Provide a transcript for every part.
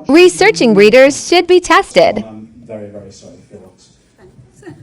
Researching readers should be tested. I'm very, very sorry for your loss. Thanks.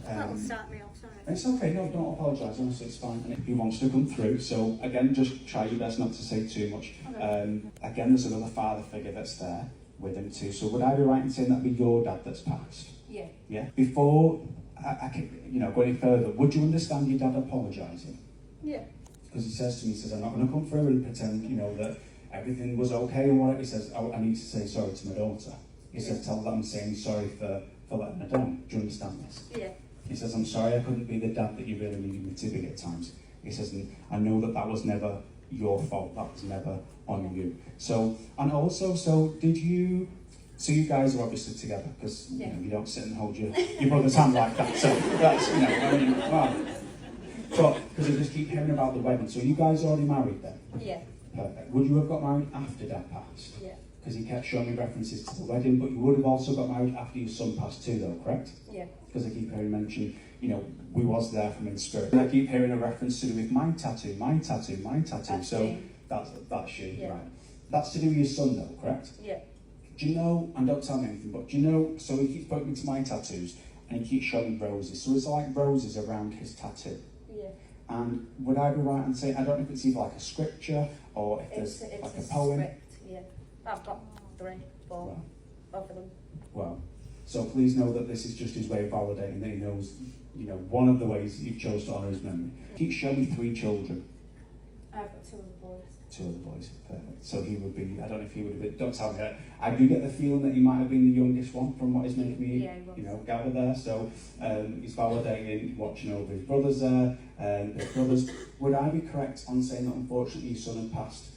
That'll start me off, sorry. It's okay, no, don't apologise, honestly, it's fine. And if he wants to come through, so again, just try your best not to say too much. Okay. Again, there's another father figure that's there with him too. So would I be right in saying that'd be your dad that's passed? Yeah. Yeah. Before I can, go any further, would you understand your dad apologising? Yeah. Because he says to me, he says, I'm not going to come through and pretend, that everything was okay and what. He says, I need to say sorry to my daughter. He says, tell her that I'm saying sorry for letting her down. Do you understand this? Yeah. He says, I'm sorry I couldn't be the dad that you really needed me to be at times. He says, and I know that was never your fault. That was never on you. So, and also, so you guys are obviously together because you don't sit and hold your brother's hand like that. So that's, wow. But, because I just keep hearing about the wedding. So you guys already married then? Yeah. Perfect. Would you have got married after Dad passed? Yeah. Because he kept showing me references to the wedding, but you would have also got married after your son passed too, though, correct? Yeah. Because I keep hearing mention, we was there from in spirit. And I keep hearing a reference to do with my tattoo. That's so you. that's you, Yeah. right? That's to do with your son, though, correct? Yeah. Do you know, and don't tell me anything, but do you know, so he keeps pointing to my tattoos, and he keeps showing roses. So it's like roses around his tattoo. Yeah. And would I be right in saying, I don't know if it's either like a scripture or if It's there's like a a poem? script, yeah. I've got 3, 4, Wow. both of them. Well, so please know that this is just his way of validating that he knows, one of the ways you've chose to honour his memory. He showed me 3 children. I've got 2 of the boys. 2 of the boys, perfect. So he would be, I don't know if he would have been, don't tell me that. I do get the feeling that he might have been the youngest one from what he's making me, gather there. So he's validating, watching over his brothers there, his brothers. Would I be correct on saying that unfortunately your son had passed?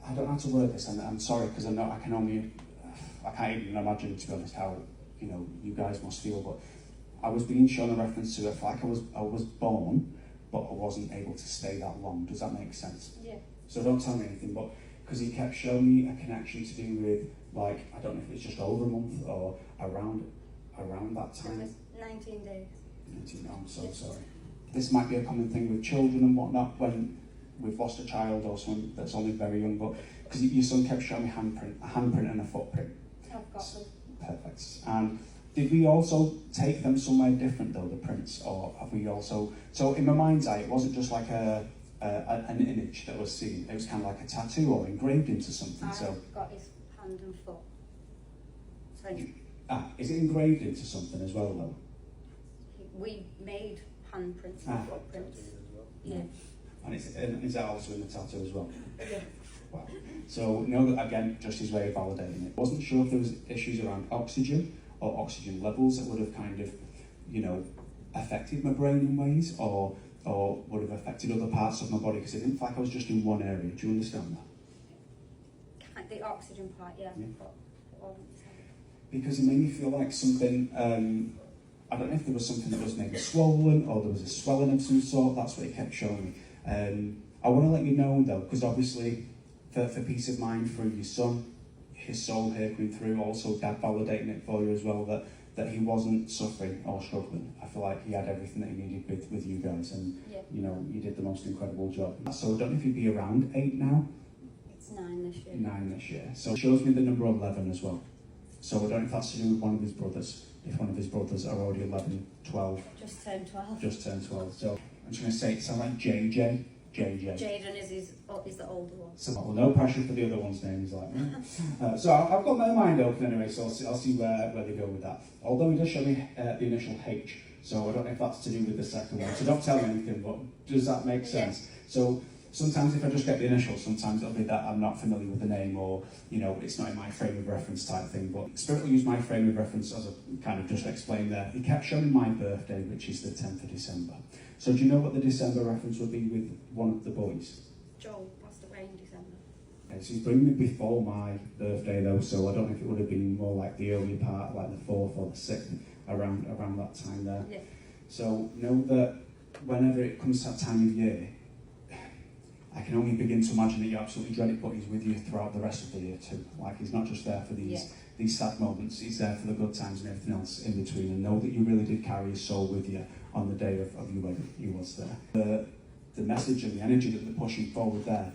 I don't know how to word this, and I'm sorry because I can't even imagine, to be honest, how you guys must feel. But I was being shown a reference to it. I feel like I was born, but I wasn't able to stay that long. Does that make sense? Yeah. So don't tell me anything, but because he kept showing me a connection to do with, like, I don't know if it's just over a month or around that time. It was 19 days. 19, I'm so sorry. This might be a common thing with children and whatnot when we've lost a child or someone that's only very young, but because your son kept showing me a handprint and a footprint. I've got them. Perfect. And did we also take them somewhere different though, the prints, or have we also? So in my mind's eye, it wasn't just like an image that was seen. It was kind of like a tattoo or engraved into something. I've got his hand and foot. So is it engraved into something as well though? we made handprints and footprints. Yeah. And is that also in the tattoo as well? Yeah. Wow. So that again, just his way of validating it. Wasn't sure if there was issues around oxygen or oxygen levels that would have kind of, affected my brain in ways, or would have affected other parts of my body, because it didn't feel like I was just in one area. Do you understand that? The oxygen part, yeah. Because it made me feel like something, I don't know if there was something that was maybe swollen or there was a swelling of some sort. That's what it kept showing me. I want to let you know though, because obviously for peace of mind for your son, his soul here coming through, also Dad validating it for you as well, that he wasn't suffering or struggling. I feel like he had everything that he needed with you guys, and you did the most incredible job. So I don't know if he'd be around 8 now. It's 9 this year. 9 this year. So it shows me the number 11 as well. So I don't know if that's to do with one of his brothers. If one of his brothers are already 11, 12. Just turned 12. Just turned 12. So I'm just going to say it sounds like JJ. Jaden is the older one. So no pressure for the other one's names, like so I've got my mind open anyway, so I'll see where they go with that. Although he does show me the initial H, so I don't know if that's to do with the second one. So don't tell me anything, but does that make sense? Yeah. So sometimes if I just get the initials, sometimes it'll be that I'm not familiar with the name, or it's not in my frame of reference type thing. But Spirit will use my frame of reference as I kind of just explained there. He kept showing my birthday, which is the 10th of December. So do you know what the December reference would be with one of the boys? Joel passed away in December. Okay, so he's bringing me before my birthday though, so I don't know if it would have been more like the early part, like the 4th or the 6th, around that time there. Yeah. So know that whenever it comes to that time of year, I can only begin to imagine that you absolutely dread it, but he's with you throughout the rest of the year too. Like, he's not just there for these sad moments, he's there for the good times and everything else in between. And know that you really did carry his soul with you on the day of your wedding. He was there. The message and the energy that they're pushing forward there,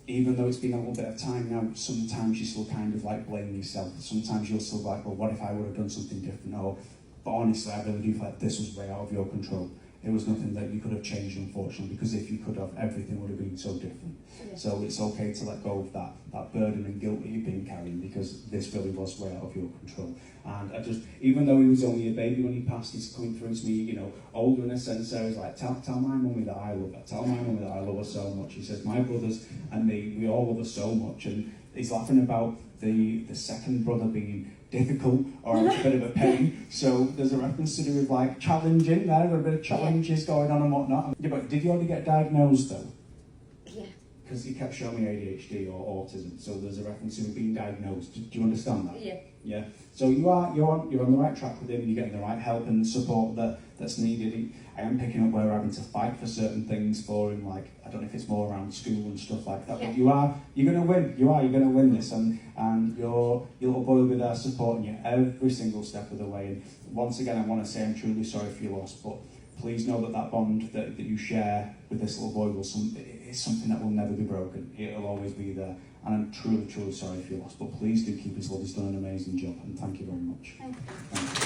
even though it's been a little bit of time now, sometimes you still kind of like blame yourself. Sometimes you'll still like, well, what if I would have done something different? Or, but honestly, I really do feel like this was way out of your control. It was nothing that you could have changed, unfortunately, because if you could have, everything would have been so different. Yeah. So it's okay to let go of that burden and guilt that you've been carrying, because this really was way out of your control. And I just, even though he was only a baby when he passed, he's coming through to me, you know, older in a sense. So he's like, tell my mummy that I love her. Tell my mummy that I love her so much. He says, my brothers and me, we all love her so much. And he's laughing about the second brother being difficult or a bit of a pain. So there's a reference to do with like challenging there, a bit of challenges going on and whatnot. Yeah, but did you already get diagnosed though? Yeah. Because he kept showing me ADHD or autism, so there's a reference to him being diagnosed. Do you understand that? Yeah. Yeah. So you're on the right track with him. You're getting the right help and support that's needed. I am picking up where we're having to fight for certain things for him. Like, I don't know if it's more around school and stuff like that. Yeah. But you're going to win. You're going to win this, and your little boy will be there supporting you every single step of the way. And once again, I want to say I'm truly sorry for your loss, but please know that bond that you share with this little boy is something that will never be broken. It'll always be there. And I'm truly, truly sorry for your loss. But please do keep his love. He's done an amazing job. And thank you very much. Thank you. Thank you.